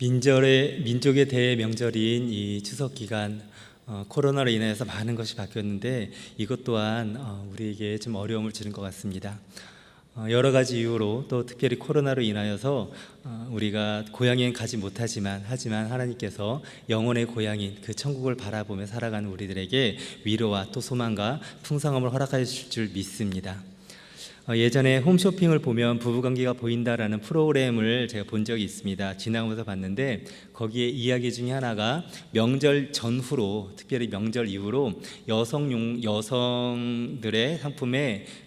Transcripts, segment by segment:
민족의 대명절인 이 추석 기간, 코로나로 인해서 많은 것이 바뀌었는데 이것 또한 우리에게 좀 어려움을 주는 것 같습니다. 여러 가지 이유로 또 특별히 코로나로 인하여서 우리가 고향엔 가지 못하지만 하나님께서 영혼의 고향인 그 천국을 바라보며 살아가는 우리들에게 위로와 또 소망과 풍성함을 허락하실 줄 믿습니다. 예전에 홈쇼핑을 보면 부부관계가 보인다라는 프로그램을 제가 본 적이 있습니다. 지나가면서 봤는데 거기에 이야기 중에 하나가 명절 전후로, 특별히 명절 이후로 여성들의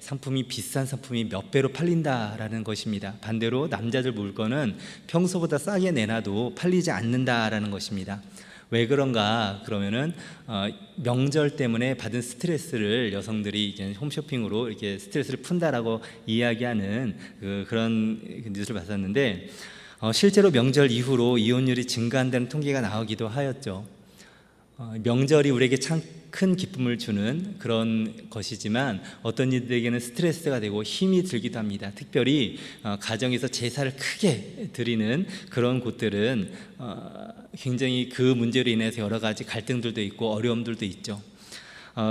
상품이 비싼 상품이 몇 배로 팔린다라는 것입니다. 반대로 남자들 물건은 평소보다 싸게 내놔도 팔리지 않는다라는 것입니다. 왜 그런가? 그러면은 명절 때문에 받은 스트레스를 여성들이 이제 홈쇼핑으로 이렇게 스트레스를 푼다라고 이야기하는 그런 뉴스를 봤었는데 실제로 명절 이후로 이혼율이 증가한다는 통계가 나오기도 하였죠. 명절이 우리에게 참 큰 기쁨을 주는 그런 것이지만 어떤 이들에게는 스트레스가 되고 힘이 들기도 합니다. 특별히 가정에서 제사를 크게 드리는 그런 곳들은 굉장히 그 문제로 인해서 여러 가지 갈등들도 있고 어려움들도 있죠.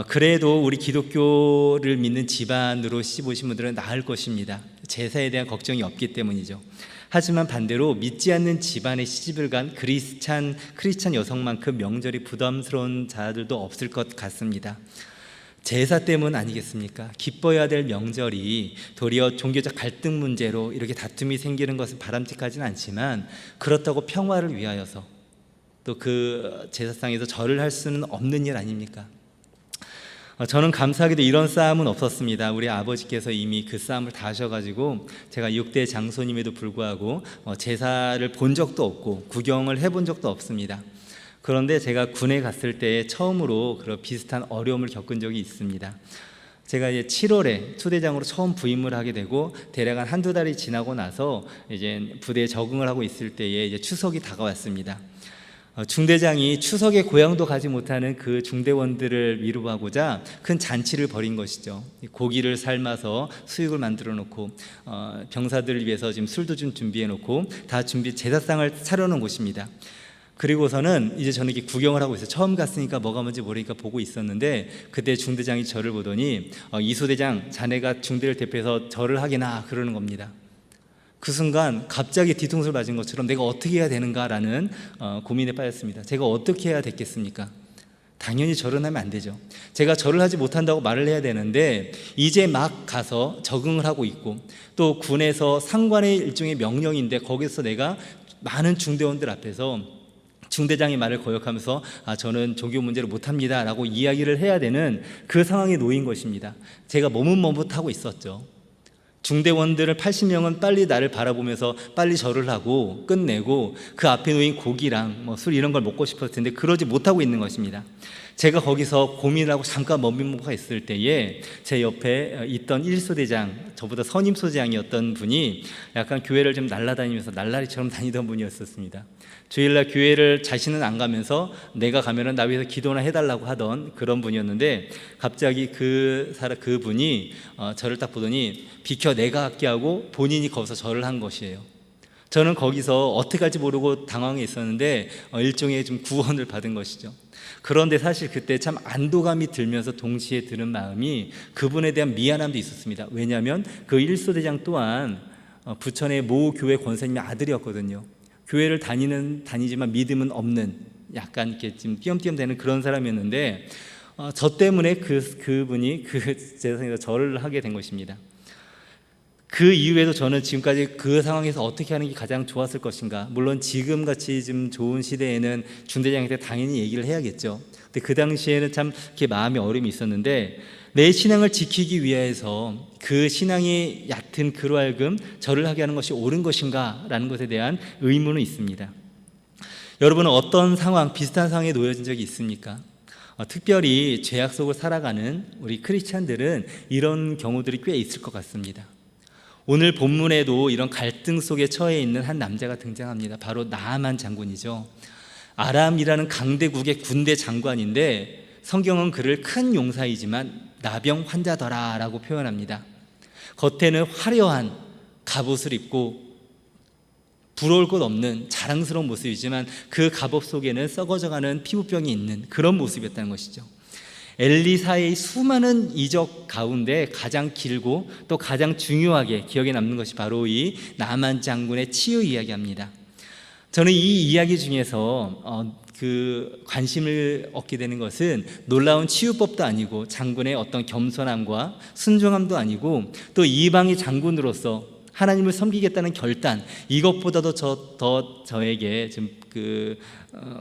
그래도 우리 기독교를 믿는 집안으로 시집 오신 분들은 나을 것입니다. 제사에 대한 걱정이 없기 때문이죠. 하지만 반대로 믿지 않는 집안에 시집을 간 크리스찬 여성만큼 명절이 부담스러운 자들도 없을 것 같습니다. 제사 때문 아니겠습니까? 기뻐야 될 명절이 도리어 종교적 갈등 문제로 이렇게 다툼이 생기는 것은 바람직하지는 않지만 그렇다고 평화를 위하여서 또 그 제사상에서 절을 할 수는 없는 일 아닙니까? 저는 감사하게도 이런 싸움은 없었습니다. 우리 아버지께서 이미 그 싸움을 다 하셔가지고 제가 6대 장손임에도 불구하고 제사를 본 적도 없고 구경을 해본 적도 없습니다. 그런데 제가 군에 갔을 때 처음으로 그런 비슷한 어려움을 겪은 적이 있습니다. 제가 이제 7월에 초대장으로 처음 부임을 하게 되고 대략 한 한두 달이 지나고 나서 이제 부대에 적응을 하고 있을 때에 이제 추석이 다가왔습니다. 중대장이 추석에 고향도 가지 못하는 그 중대원들을 위로하고자 큰 잔치를 벌인 것이죠. 고기를 삶아서 수육을 만들어 놓고 병사들을 위해서 지금 술도 좀 준비해 놓고 다 제사상을 차려놓은 곳입니다. 그리고서는 이제 저는 이렇게 구경을 하고 있어요. 처음 갔으니까 뭐가 뭔지 모르니까 보고 있었는데 그때 중대장이 저를 보더니 이소대장, 자네가 중대를 대표해서 절을 하게나 그러는 겁니다. 그 순간 갑자기 뒤통수를 맞은 것처럼 내가 어떻게 해야 되는가라는 고민에 빠졌습니다. 제가 어떻게 해야 됐겠습니까? 당연히 절을 하면 안 되죠. 제가 절을 하지 못한다고 말을 해야 되는데 이제 막 가서 적응을 하고 있고 또 군에서 상관의 일종의 명령인데 거기서 내가 많은 중대원들 앞에서 중대장의 말을 거역하면서 저는 종교 문제를 못합니다 라고 이야기를 해야 되는 그 상황에 놓인 것입니다. 제가 머뭇머뭇하고 있었죠. 중대원들을 80명은 빨리 나를 바라보면서 빨리 절을 하고 끝내고 그 앞에 놓인 고기랑 술 이런 걸 먹고 싶었을 텐데 그러지 못하고 있는 것입니다. 제가 거기서 고민하고 잠깐 멈춰 있을 때에 제 옆에 있던 1소대장, 저보다 선임 소대장이었던 분이 약간 교회를 좀 날아다니면서 날라리처럼 다니던 분이었었습니다. 주일날 교회를 자신은 안 가면서 내가 가면은 나 위해서 기도나 해달라고 하던 그런 분이었는데 갑자기 그분이 저를 딱 보더니 비켜 내가 할게 하고 본인이 거기서 절을 한 것이에요. 저는 거기서 어떻게 할지 모르고 당황해 있었는데 일종의 좀 구원을 받은 것이죠. 그런데 사실 그때 참 안도감이 들면서 동시에 드는 마음이 그분에 대한 미안함도 있었습니다. 왜냐하면 그 1소대장 또한 부천의 모 교회 권사님의 아들이었거든요. 교회를 다니지만 믿음은 없는 약간 이렇게 좀 띄엄띄엄대는 그런 사람이었는데 저 때문에 그분이 그 제사상에서 절을 하게 된 것입니다. 그 이후에도 저는 지금까지 그 상황에서 어떻게 하는 게 가장 좋았을 것인가. 물론 지금같이 좀 좋은 시대에는 중대장한테 당연히 얘기를 해야겠죠. 근데 그 당시에는 참 이렇게 마음의 어려움이 있었는데 내 신앙을 지키기 위해서 그 신앙이 얕은 그로 하여금 절을 하게 하는 것이 옳은 것인가 라는 것에 대한 의문은 있습니다. 여러분은 어떤 상황, 비슷한 상황에 놓여진 적이 있습니까? 특별히 죄악 속을 살아가는 우리 크리스찬들은 이런 경우들이 꽤 있을 것 같습니다. 오늘 본문에도 이런 갈등 속에 처해 있는 한 남자가 등장합니다. 바로 나아만 장군이죠. 아람이라는 강대국의 군대 장관인데 성경은 그를 큰 용사이지만 나병 환자더라 라고 표현합니다. 겉에는 화려한 갑옷을 입고 부러울 것 없는 자랑스러운 모습이지만 그 갑옷 속에는 썩어져가는 피부병이 있는 그런 모습이었다는 것이죠. 엘리사의 수많은 이적 가운데 가장 길고 또 가장 중요하게 기억에 남는 것이 바로 이 나만 장군의 치유 이야기합니다. 저는 이 이야기 중에서 관심을 얻게 되는 것은 놀라운 치유법도 아니고 장군의 어떤 겸손함과 순종함도 아니고 또 이방의 장군으로서 하나님을 섬기겠다는 결단, 이것보다도 저에게 좀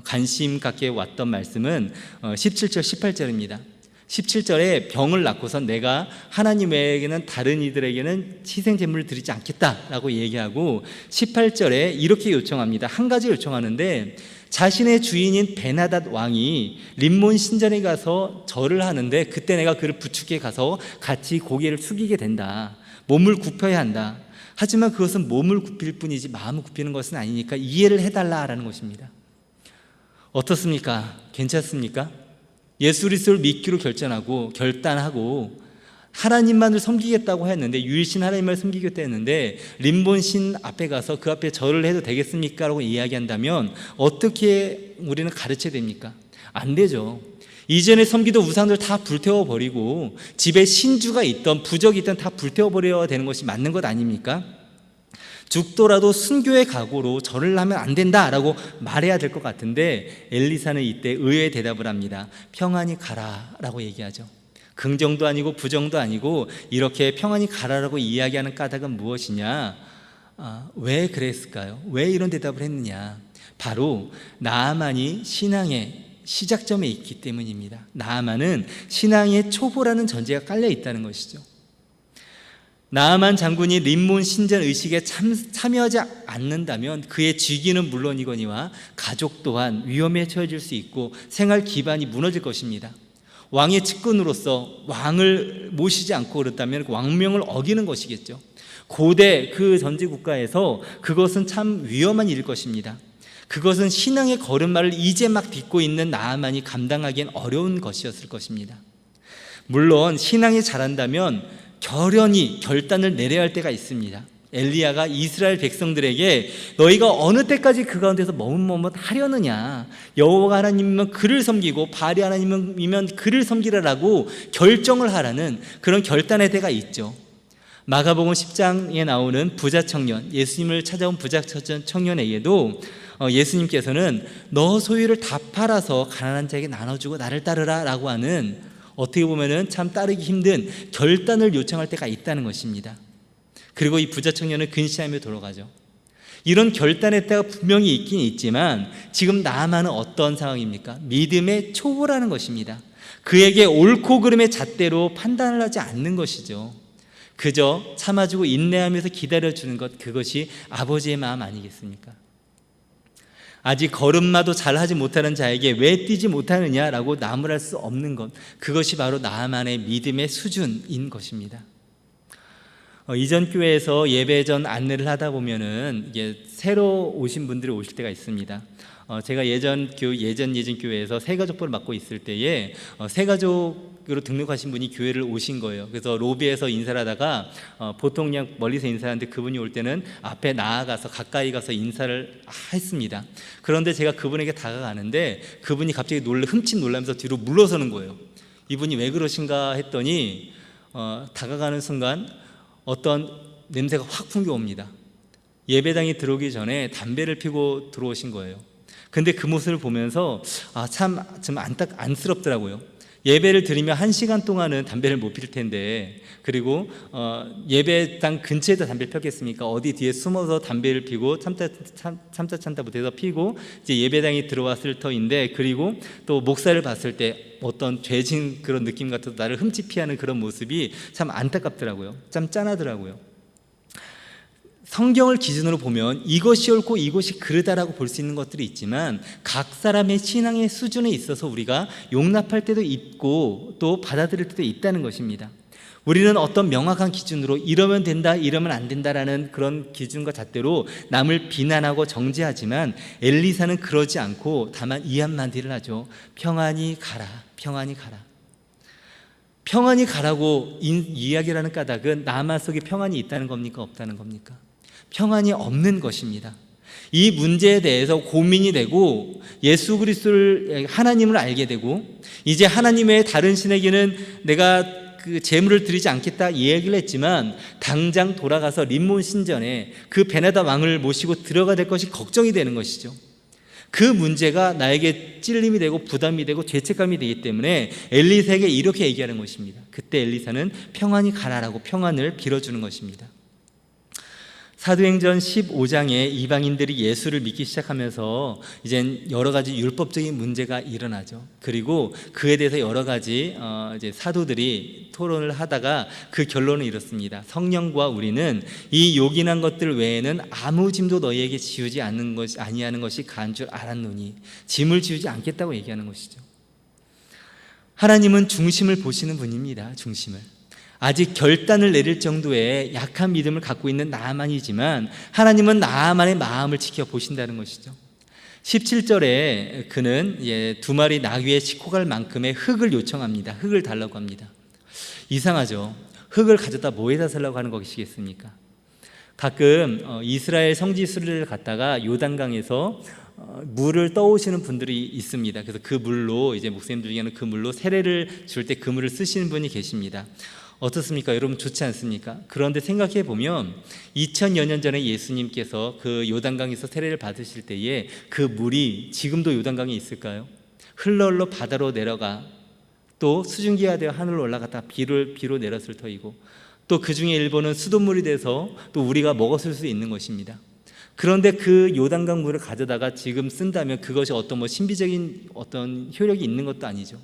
관심 갖게 왔던 말씀은 17절 18절입니다 17절에 병을 낫고선 내가 하나님에게는 다른 이들에게는 희생제물을 드리지 않겠다라고 얘기하고 18절에 이렇게 요청합니다. 한 가지 요청하는데 자신의 주인인 베나닷 왕이 림몬 신전에 가서 절을 하는데 그때 내가 그를 부축해 가서 같이 고개를 숙이게 된다. 몸을 굽혀야 한다. 하지만 그것은 몸을 굽힐 뿐이지 마음을 굽히는 것은 아니니까 이해를 해달라라는 것입니다. 어떻습니까? 괜찮습니까? 예수 그리스도를 믿기로 결단하고 하나님만을 섬기겠다고 했는데, 유일신 하나님을 섬기겠다 했는데 림본 신 앞에 가서 그 앞에 절을 해도 되겠습니까? 라고 이야기한다면 어떻게 우리는 가르쳐야 됩니까? 안 되죠. 이전에 섬기던 우상들 다 불태워버리고 집에 신주가 있던 부적이 있던 다 불태워버려야 되는 것이 맞는 것 아닙니까? 죽더라도 순교의 각오로 절을 하면 안 된다라고 말해야 될 것 같은데 엘리사는 이때 의외의 대답을 합니다. 평안히 가라라고 얘기하죠. 긍정도 아니고 부정도 아니고 이렇게 평안히 가라라고 이야기하는 까닭은 무엇이냐? 왜 그랬을까요? 왜 이런 대답을 했느냐? 바로 나아만이 신앙의 시작점에 있기 때문입니다. 나아만은 신앙의 초보라는 전제가 깔려 있다는 것이죠. 나아만 장군이 림몬 신전 의식에 참여하지 않는다면 그의 직위는 물론이거니와 가족 또한 위험에 처해질 수 있고 생활 기반이 무너질 것입니다. 왕의 측근으로서 왕을 모시지 않고 그렇다면 왕명을 어기는 것이겠죠. 고대 그 전제 국가에서 그것은 참 위험한 일일 것입니다. 그것은 신앙의 걸음마를 이제 막 딛고 있는 나아만이 감당하기엔 어려운 것이었을 것입니다. 물론 신앙이 자란다면 결연히 결단을 내려야 할 때가 있습니다. 엘리야가 이스라엘 백성들에게 너희가 어느 때까지 그 가운데서 머뭇머뭇하려느냐, 여호와 하나님이면 그를 섬기고 바알이 하나님이면 그를 섬기라라고 결정을 하라는 그런 결단의 때가 있죠. 마가복음 10장에 나오는 부자 청년, 예수님을 찾아온 부자 청년에게도 예수님께서는 너 소유를 다 팔아서 가난한 자에게 나눠주고 나를 따르라 라고 하는, 어떻게 보면 참 따르기 힘든 결단을 요청할 때가 있다는 것입니다. 그리고 이 부자 청년은 근시하며 돌아가죠. 이런 결단의 때가 분명히 있긴 있지만 지금 나아만은 어떤 상황입니까? 믿음의 초보라는 것입니다. 그에게 옳고 그름의 잣대로 판단을 하지 않는 것이죠. 그저 참아주고 인내하면서 기다려주는 것, 그것이 아버지의 마음 아니겠습니까? 아직 걸음마도 잘하지 못하는 자에게 왜 뛰지 못하느냐라고 나무랄 수 없는 것, 그것이 바로 나아만의 믿음의 수준인 것입니다. 이전 교회에서 예배 전 안내를 하다 보면은 이게 새로 오신 분들이 오실 때가 있습니다. 제가 예전 교회에서 새가족부를 맡고 있을 때에 새가족으로 등록하신 분이 교회를 오신 거예요. 그래서 로비에서 인사를 하다가 보통 그냥 멀리서 인사하는데 그분이 올 때는 앞에 나아가서 가까이 가서 인사를 했습니다. 그런데 제가 그분에게 다가가는데 그분이 갑자기 흠칫 놀라면서 뒤로 물러서는 거예요. 이분이 왜 그러신가 했더니 다가가는 순간 어떤 냄새가 확 풍겨옵니다. 예배당에 들어오기 전에 담배를 피고 들어오신 거예요. 근데 그 모습을 보면서 참 안쓰럽더라고요. 예배를 드리면 1시간 동안은 담배를 못 필 텐데, 그리고 예배당 근처에다 담배를 폈겠습니까? 어디 뒤에 숨어서 담배를 피고 참다 못해서 피고 이제 예배당에 들어왔을 터인데, 그리고 또 목사를 봤을 때 어떤 죄진 그런 느낌 같아서 나를 흠칫 피하는 그런 모습이 참 안타깝더라고요. 참 짠하더라고요. 성경을 기준으로 보면 이것이 옳고 이것이 그르다라고 볼 수 있는 것들이 있지만 각 사람의 신앙의 수준에 있어서 우리가 용납할 때도 있고 또 받아들일 때도 있다는 것입니다. 우리는 어떤 명확한 기준으로 이러면 된다, 이러면 안 된다라는 그런 기준과 잣대로 남을 비난하고 정죄하지만 엘리사는 그러지 않고 다만 이 한마디를 하죠. 평안히 가라, 평안히 가라. 평안히 가라고 이야기를 하는 까닭은 나아만 속에 평안이 있다는 겁니까? 없다는 겁니까? 평안이 없는 것입니다. 이 문제에 대해서 고민이 되고 예수 그리스도를 하나님을 알게 되고 이제 하나님의 다른 신에게는 내가 그 제물을 드리지 않겠다 이 얘기를 했지만 당장 돌아가서 림몬 신전에 그 베나다 왕을 모시고 들어가야 될 것이 걱정이 되는 것이죠. 그 문제가 나에게 찔림이 되고 부담이 되고 죄책감이 되기 때문에 엘리사에게 이렇게 얘기하는 것입니다. 그때 엘리사는 평안히 가라라고 평안을 빌어주는 것입니다. 사도행전 15장에 이방인들이 예수를 믿기 시작하면서 이젠 여러 가지 율법적인 문제가 일어나죠. 그리고 그에 대해서 여러 가지 이제 사도들이 토론을 하다가 그 결론을 이뤘습니다. 성령과 우리는 이 요긴한 것들 외에는 아무 짐도 너희에게 지우지 아니하는 것이 가한 줄 알았노니 짐을 지우지 않겠다고 얘기하는 것이죠. 하나님은 중심을 보시는 분입니다. 중심을. 아직 결단을 내릴 정도의 약한 믿음을 갖고 있는 나아만이지만 하나님은 나아만의 마음을 지켜보신다는 것이죠. 17절에 그는 두 마리 나귀에 싣고 갈 만큼의 흙을 요청합니다. 흙을 달라고 합니다. 이상하죠. 흙을 가져다 뭐에다 쓰려고 하는 것이겠습니까? 가끔 이스라엘 성지 순례를 갔다가 요단강에서 물을 떠오시는 분들이 있습니다. 그래서 그 물로 이제 목사님 중에는 그 물로 세례를 줄 때 그 물을 쓰시는 분이 계십니다. 어떻습니까? 여러분 좋지 않습니까? 그런데 생각해 보면 2000여 년 전에 예수님께서 그 요단강에서 세례를 받으실 때에 그 물이 지금도 요단강에 있을까요? 흘러 바다로 내려가 또 수증기가 되어 하늘로 올라갔다 비로 내렸을 터이고 또 그 중에 일부는 수돗물이 돼서 또 우리가 먹었을 수 있는 것입니다. 그런데 그 요단강 물을 가져다가 지금 쓴다면 그것이 어떤 신비적인 어떤 효력이 있는 것도 아니죠.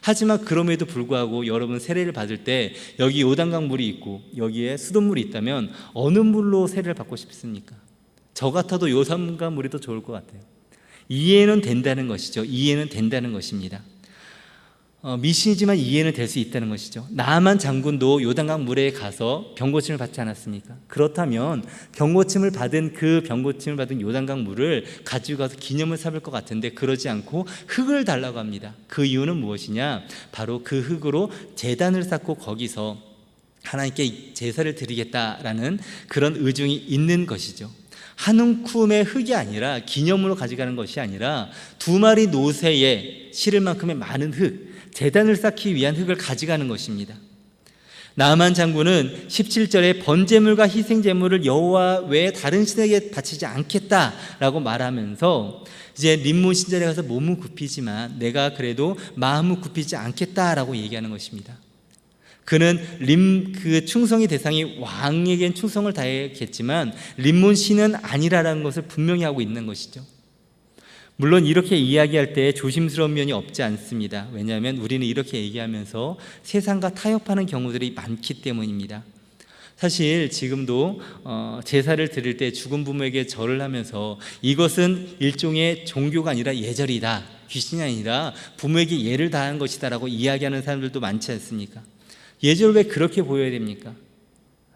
하지만 그럼에도 불구하고 여러분 세례를 받을 때 여기 요단강 물이 있고 여기에 수돗물이 있다면 어느 물로 세례를 받고 싶습니까? 저 같아도 요단강 물이 더 좋을 것 같아요. 이해는 된다는 것이죠. 이해는 된다는 것입니다. 미신이지만 이해는 될 수 있다는 것이죠. 나아만 장군도 요단강 물에 가서 병고침을 받지 않았습니까? 그렇다면 병고침을 받은 요단강 물을 가지고 가서 기념을 삼을 것 같은데 그러지 않고 흙을 달라고 합니다. 그 이유는 무엇이냐? 바로 그 흙으로 제단을 쌓고 거기서 하나님께 제사를 드리겠다라는 그런 의중이 있는 것이죠. 한 움큼의 흙이 아니라 기념으로 가져가는 것이 아니라 두 마리 노새에 실을 만큼의 많은 흙, 제단을 쌓기 위한 흙을 가져가는 것입니다. 나아만 장군은 17절에 번제물과 희생제물을 여호와 외에 다른 신에게 바치지 않겠다라고 말하면서 이제 림몬 신전에 가서 몸은 굽히지만 내가 그래도 마음은 굽히지 않겠다라고 얘기하는 것입니다. 그는 그 충성의 대상이 왕에겐 충성을 다했겠지만 림몬 신은 아니라는 것을 분명히 하고 있는 것이죠. 물론 이렇게 이야기할 때 조심스러운 면이 없지 않습니다. 왜냐하면 우리는 이렇게 얘기하면서 세상과 타협하는 경우들이 많기 때문입니다. 사실 지금도 제사를 드릴 때 죽은 부모에게 절을 하면서 이것은 일종의 종교가 아니라 예절이다, 귀신이 아니라 부모에게 예를 다한 것이다 라고 이야기하는 사람들도 많지 않습니까? 예절 왜 그렇게 보여야 됩니까?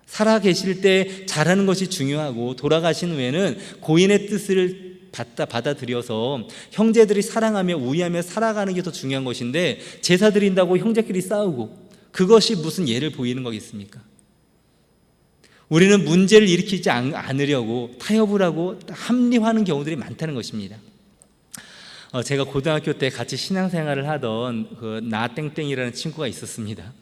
살아 계실 때 잘하는 것이 중요하고 돌아가신 후에는 고인의 뜻을 받아들여서 형제들이 사랑하며 우애하며 살아가는 게 더 중요한 것인데 제사 드린다고 형제끼리 싸우고 그것이 무슨 예를 보이는 거겠습니까? 우리는 문제를 일으키지 않으려고 타협을 하고 합리화하는 경우들이 많다는 것입니다. 제가 고등학교 때 같이 신앙생활을 하던 그 나땡땡이라는 친구가 있었습니다.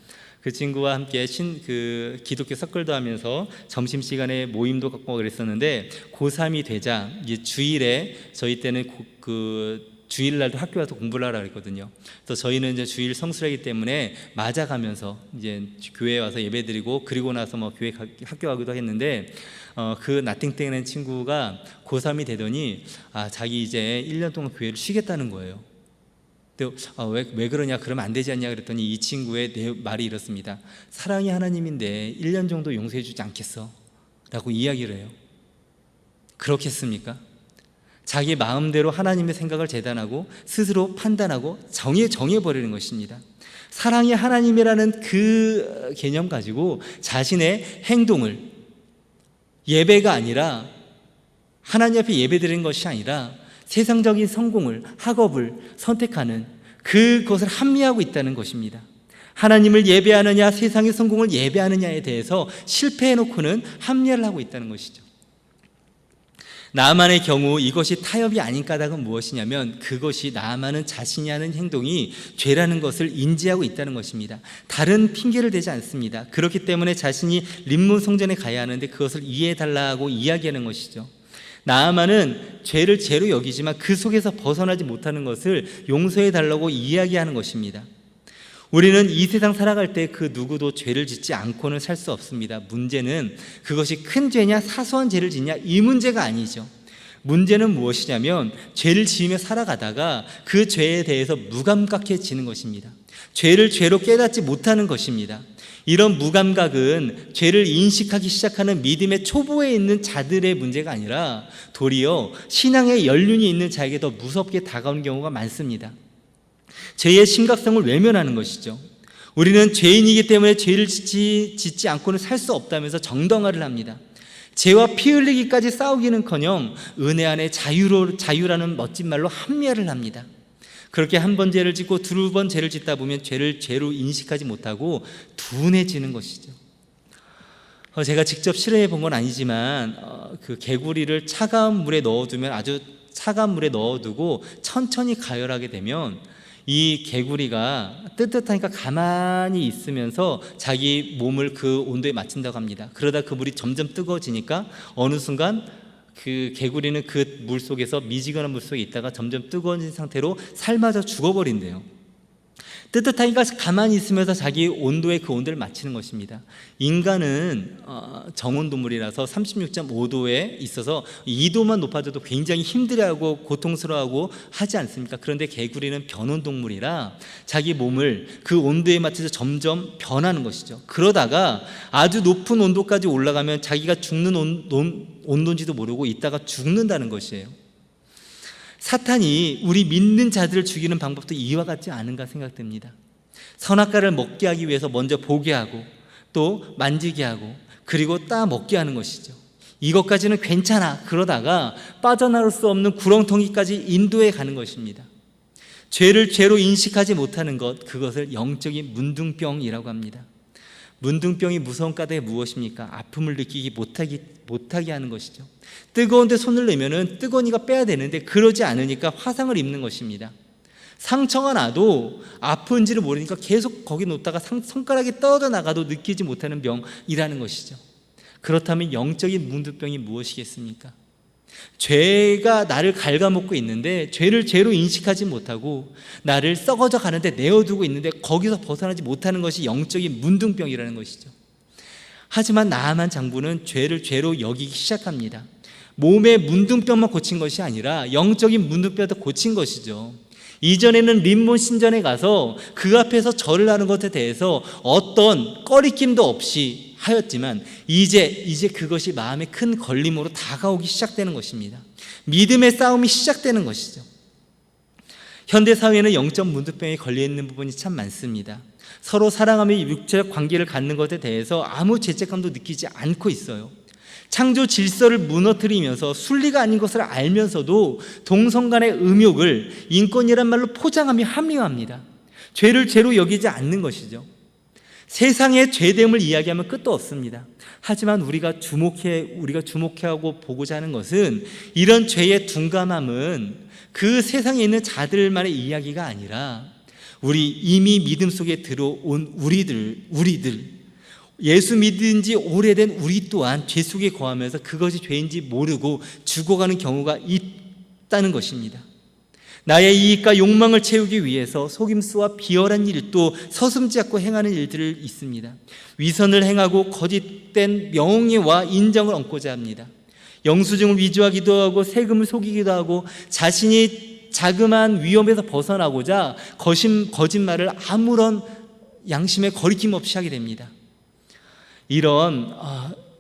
그 친구와 함께 기독교 서클도 하면서 점심시간에 모임도 갖고 그랬었는데 고3이 되자 이제 주일에 저희 때는 주일날도 학교 와서 공부를 하라 그랬거든요. 그래서 저희는 이제 주일 성수라기 때문에 맞아가면서 이제 교회에 와서 예배드리고 그리고 나서 교회 학교 가기도 했는데 그 나땡땡이라는 친구가 고3이 되더니 자기 이제 1년 동안 교회를 쉬겠다는 거예요. 왜 그러냐, 그러면 안 되지 않냐 그랬더니 이 친구의 말이 이렇습니다. 사랑이 하나님인데 1년 정도 용서해 주지 않겠어? 라고 이야기를 해요. 그렇겠습니까? 자기 마음대로 하나님의 생각을 재단하고 스스로 판단하고 정해버리는 것입니다. 사랑이 하나님이라는 그 개념 가지고 자신의 행동을 예배가 아니라 하나님 앞에 예배드리는 것이 아니라 세상적인 성공을, 학업을 선택하는 그것을 합리화하고 있다는 것입니다. 하나님을 예배하느냐 세상의 성공을 예배하느냐에 대해서 실패해놓고는 합리화를 하고 있다는 것이죠. 나아만의 경우 이것이 타협이 아닌 까닭은 무엇이냐면 그것이 나아만은 자신이 하는 행동이 죄라는 것을 인지하고 있다는 것입니다. 다른 핑계를 대지 않습니다. 그렇기 때문에 자신이 림몬 성전에 가야 하는데 그것을 이해해달라고 이야기하는 것이죠. 나아만은 죄를 죄로 여기지만 그 속에서 벗어나지 못하는 것을 용서해달라고 이야기하는 것입니다. 우리는 이 세상 살아갈 때 그 누구도 죄를 짓지 않고는 살 수 없습니다. 문제는 그것이 큰 죄냐 사소한 죄를 짓냐 이 문제가 아니죠. 문제는 무엇이냐면 죄를 지으며 살아가다가 그 죄에 대해서 무감각해지는 것입니다. 죄를 죄로 깨닫지 못하는 것입니다. 이런 무감각은 죄를 인식하기 시작하는 믿음의 초보에 있는 자들의 문제가 아니라 도리어 신앙의 연륜이 있는 자에게 더 무섭게 다가오는 경우가 많습니다. 죄의 심각성을 외면하는 것이죠. 우리는 죄인이기 때문에 죄를 짓지 않고는 살 수 없다면서 정당화를 합니다. 죄와 피 흘리기까지 싸우기는커녕 은혜 안에 자유라는 멋진 말로 합리화를 합니다. 그렇게 한 번 죄를 짓고 두 번 죄를 짓다 보면 죄를 죄로 인식하지 못하고 둔해지는 것이죠. 제가 직접 실험해 본 건 아니지만 그 개구리를 차가운 물에 넣어두면 아주 차가운 물에 넣어두고 천천히 가열하게 되면 이 개구리가 뜨뜻하니까 가만히 있으면서 자기 몸을 그 온도에 맞춘다고 합니다. 그러다 그 물이 점점 뜨거워지니까 어느 순간 그 개구리는 그 물 속에서 미지근한 물 속에 있다가 점점 뜨거워진 상태로 삶아져 죽어버린대요. 뜨뜻하니까 가만히 있으면서 자기 온도에 그 온도를 맞추는 것입니다. 인간은 정온동물이라서 36.5도에 있어서 2도만 높아져도 굉장히 힘들어하고 고통스러워하고 하지 않습니까? 그런데 개구리는 변온동물이라 자기 몸을 그 온도에 맞춰서 점점 변하는 것이죠. 그러다가 아주 높은 온도까지 올라가면 자기가 죽는 온도인지도 모르고 있다가 죽는다는 것이에요. 사탄이 우리 믿는 자들을 죽이는 방법도 이와 같지 않은가 생각됩니다. 선악과를 먹게 하기 위해서 먼저 보게 하고 또 만지게 하고 그리고 따 먹게 하는 것이죠. 이것까지는 괜찮아 그러다가 빠져나올 수 없는 구렁텅이까지 인도해 가는 것입니다. 죄를 죄로 인식하지 못하는 것, 그것을 영적인 문둥병이라고 합니다. 문둥병이 무서운 까닭이 무엇입니까? 아픔을 느끼기 못하게 하는 것이죠. 뜨거운데 손을 넣으면 뜨거우니까 빼야 되는데 그러지 않으니까 화상을 입는 것입니다. 상처가 나도 아픈지를 모르니까 계속 거기 놓다가 손가락이 떨어져 나가도 느끼지 못하는 병이라는 것이죠. 그렇다면 영적인 문둥병이 무엇이겠습니까? 죄가 나를 갉아먹고 있는데 죄를 죄로 인식하지 못하고 나를 썩어져 가는데 내어두고 있는데 거기서 벗어나지 못하는 것이 영적인 문둥병이라는 것이죠. 하지만 나아만 장부는 죄를 죄로 여기기 시작합니다. 몸의 문둥병만 고친 것이 아니라 영적인 문둥병도 고친 것이죠. 이전에는 림몬 신전에 가서 그 앞에서 절을 하는 것에 대해서 어떤 꺼리낌도 없이 하였지만 이제 그것이 마음에 큰 걸림으로 다가오기 시작되는 것입니다. 믿음의 싸움이 시작되는 것이죠. 현대 사회에는 영적 문둥병에 걸려있는 부분이 참 많습니다. 서로 사랑하며 육체적 관계를 갖는 것에 대해서 아무 죄책감도 느끼지 않고 있어요. 창조 질서를 무너뜨리면서 순리가 아닌 것을 알면서도 동성 간의 음욕을 인권이란 말로 포장하며 합리화합니다. 죄를 죄로 여기지 않는 것이죠. 세상의 죄됨을 이야기하면 끝도 없습니다. 하지만 우리가 주목하고 보고자 하는 것은 이런 죄의 둔감함은 그 세상에 있는 자들만의 이야기가 아니라 우리 이미 믿음 속에 들어온 우리들 예수 믿은 지 오래된 우리 또한 죄 속에 거하면서 그것이 죄인지 모르고 죽어가는 경우가 있다는 것입니다. 나의 이익과 욕망을 채우기 위해서 속임수와 비열한 일도 서슴지 않고 행하는 일들이 있습니다. 위선을 행하고 거짓된 명예와 인정을 얻고자 합니다. 영수증을 위조하기도 하고 세금을 속이기도 하고 자신이 자그마한 위험에서 벗어나고자 거짓말을 아무런 양심에 거리낌 없이 하게 됩니다. 이런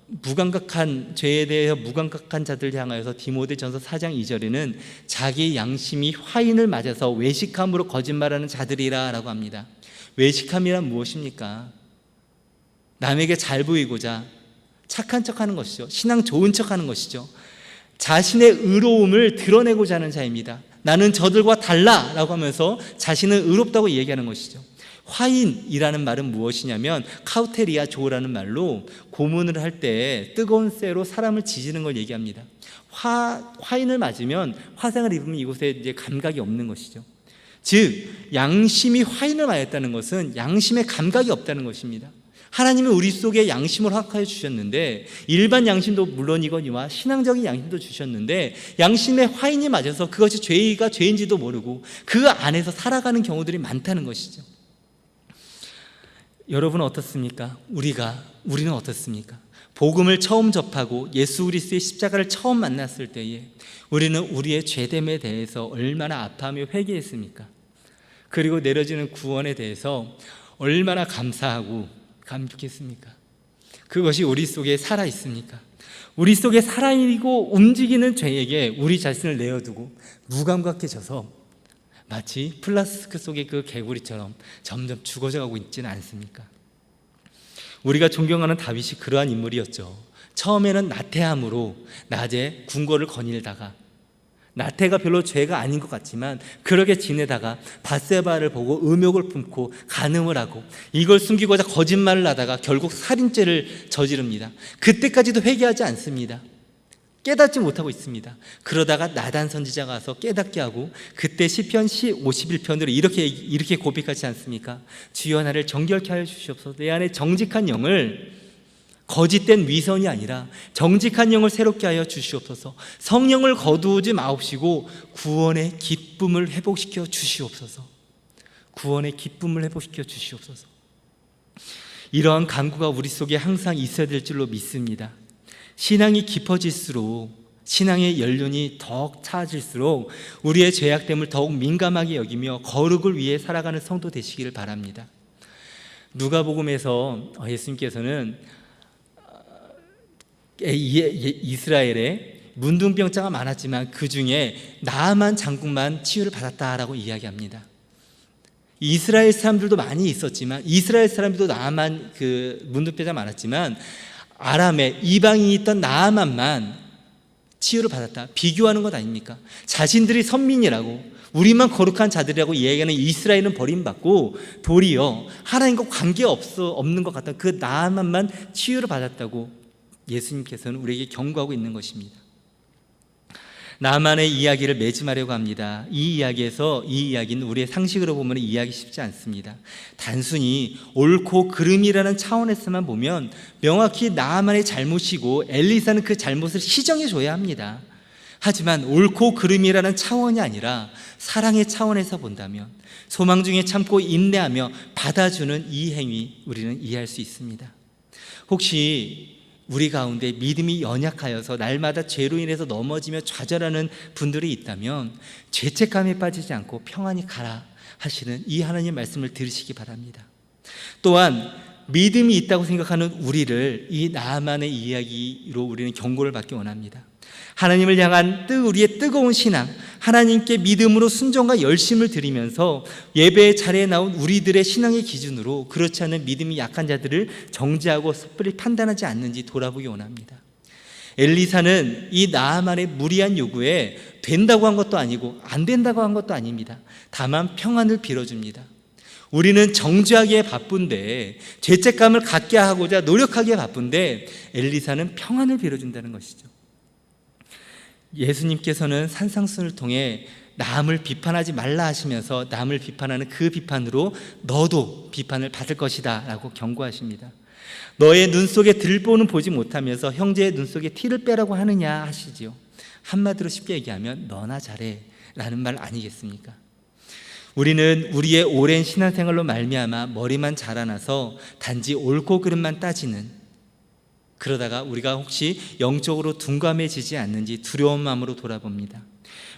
무감각한 죄에 대해서 무감각한 자들 향하여서 디모데전서 4장 2절에는 자기 양심이 화인을 맞아서 외식함으로 거짓말하는 자들이라 라고 합니다. 외식함이란 무엇입니까? 남에게 잘 보이고자 착한 척하는 것이죠. 신앙 좋은 척하는 것이죠. 자신의 의로움을 드러내고자 하는 자입니다. 나는 저들과 달라 라고 하면서 자신은 의롭다고 얘기하는 것이죠. 화인이라는 말은 무엇이냐면 카우테리아 조라는 말로 고문을 할 때 뜨거운 쇠로 사람을 지지는 걸 얘기합니다. 화인을 맞으면 화상을 입으면 이곳에 이제 감각이 없는 것이죠. 즉 양심이 화인을 맞았다는 것은 양심에 감각이 없다는 것입니다. 하나님은 우리 속에 양심을 허락하여 주셨는데, 일반 양심도 물론이거니와 신앙적인 양심도 주셨는데, 양심에 화인이 맞아서 그것이 죄가 죄인지도 모르고 그 안에서 살아가는 경우들이 많다는 것이죠. 여러분은 어떻습니까? 우리는 어떻습니까? 복음을 처음 접하고 예수 그리스도의 십자가를 처음 만났을 때에 우리는 우리의 죄됨에 대해서 얼마나 아파하며 회개했습니까? 그리고 내려지는 구원에 대해서 얼마나 감사하고 감격했습니까? 그것이 우리 속에 살아 있습니까? 우리 속에 살아있고 움직이는 죄에게 우리 자신을 내어두고 무감각해져서 마치 플라스틱 속의 그 개구리처럼 점점 죽어져 가고 있지는 않습니까? 우리가 존경하는 다윗이 그러한 인물이었죠. 처음에는 나태함으로 낮에 궁궐을 거닐다가, 나태가 별로 죄가 아닌 것 같지만 그렇게 지내다가 밧세바를 보고 음욕을 품고 간음을 하고 이걸 숨기고자 거짓말을 하다가 결국 살인죄를 저지릅니다. 그때까지도 회개하지 않습니다. 깨닫지 못하고 있습니다. 그러다가 나단 선지자가 와서 깨닫게 하고, 그때 시편 51편으로 이렇게 고백하지 않습니까? 주여 나를 정결케 하여 주시옵소서. 내 안에 정직한 영을, 거짓된 위선이 아니라 정직한 영을 새롭게 하여 주시옵소서. 성령을 거두지 마옵시고 구원의 기쁨을 회복시켜 주시옵소서. 구원의 기쁨을 회복시켜 주시옵소서. 이러한 간구가 우리 속에 항상 있어야 될 줄로 믿습니다. 신앙이 깊어질수록, 신앙의 연륜이 더욱 차질수록 우리의 죄악됨을 더욱 민감하게 여기며 거룩을 위해 살아가는 성도 되시기를 바랍니다. 누가복음에서 예수님께서는 이스라엘에 문둥병자가 많았지만 그 중에 나아만 장군만 치유를 받았다라고 이야기합니다. 이스라엘 사람들도 많이 있었지만, 이스라엘 사람들도 나아만 그 문둥병자가 많았지만 아람에 이방인이 있던 나아만만 치유를 받았다. 비교하는 것 아닙니까? 자신들이 선민이라고, 우리만 거룩한 자들이라고 이야기하는 이스라엘은 버림받고 도리어 하나님과 관계없는 것 같던 그 나아만만 치유를 받았다고 예수님께서는 우리에게 경고하고 있는 것입니다. 나만의 이야기를 매짐하려고 합니다. 이 이야기는 우리의 상식으로 보면 이해하기 쉽지 않습니다. 단순히 옳고 그름이라는 차원에서만 보면 명확히 나만의 잘못이고 엘리사는 그 잘못을 시정해 줘야 합니다. 하지만 옳고 그름이라는 차원이 아니라 사랑의 차원에서 본다면, 소망 중에 참고 인내하며 받아주는 이 행위, 우리는 이해할 수 있습니다. 혹시 우리 가운데 믿음이 연약하여서 날마다 죄로 인해서 넘어지며 좌절하는 분들이 있다면 죄책감에 빠지지 않고 평안히 가라 하시는 이 하나님의 말씀을 들으시기 바랍니다. 또한 믿음이 있다고 생각하는 우리를 이 나아만의 이야기로 우리는 경고를 받기 원합니다. 하나님을 향한 우리의 뜨거운 신앙, 하나님께 믿음으로 순종과 열심을 드리면서 예배의 자리에 나온 우리들의 신앙의 기준으로 그렇지 않은 믿음이 약한 자들을 정죄하고 섣불리 판단하지 않는지 돌아보기 원합니다. 엘리사는 이 나아만의 무리한 요구에 된다고 한 것도 아니고 안 된다고 한 것도 아닙니다. 다만 평안을 빌어줍니다. 우리는 정죄하기에 바쁜데, 죄책감을 갖게 하고자 노력하기에 바쁜데 엘리사는 평안을 빌어준다는 것이죠. 예수님께서는 산상순을 통해 남을 비판하지 말라 하시면서 남을 비판하는 그 비판으로 너도 비판을 받을 것이다 라고 경고하십니다. 너의 눈 속에 들보는 보지 못하면서 형제의 눈 속에 티를 빼라고 하느냐 하시지요. 한마디로 쉽게 얘기하면 너나 잘해 라는 말 아니겠습니까? 우리는 우리의 오랜 신앙생활로 말미암아 머리만 자라나서 단지 옳고 그름만 따지는, 그러다가 우리가 혹시 영적으로 둔감해지지 않는지 두려운 마음으로 돌아봅니다.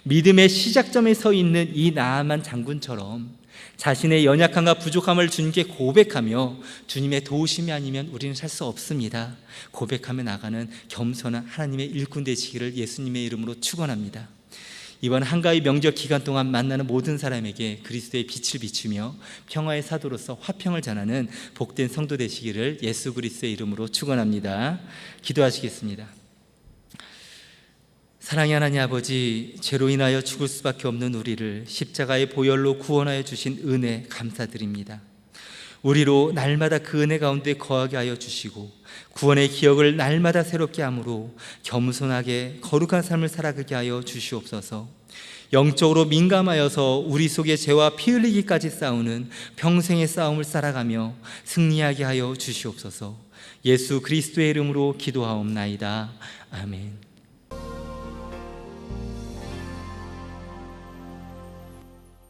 믿음의 시작점에 서 있는 이 나아만 장군처럼 자신의 연약함과 부족함을 주님께 고백하며 주님의 도우심이 아니면 우리는 살 수 없습니다 고백하며 나가는 겸손한 하나님의 일꾼 되시기를 예수님의 이름으로 축원합니다. 이번 한가위 명절 기간 동안 만나는 모든 사람에게 그리스도의 빛을 비추며 평화의 사도로서 화평을 전하는 복된 성도 되시기를 예수 그리스도의 이름으로 축원합니다. 기도하시겠습니다. 사랑의 하나님 아버지, 죄로 인하여 죽을 수밖에 없는 우리를 십자가의 보혈로 구원하여 주신 은혜 감사드립니다. 우리로 날마다 그 은혜 가운데 거하게 하여 주시고 구원의 기억을 날마다 새롭게 함으로 겸손하게 거룩한 삶을 살아가게 하여 주시옵소서. 영적으로 민감하여서 우리 속에 죄와 피 흘리기까지 싸우는 평생의 싸움을 살아가며 승리하게 하여 주시옵소서. 예수 그리스도의 이름으로 기도하옵나이다. 아멘.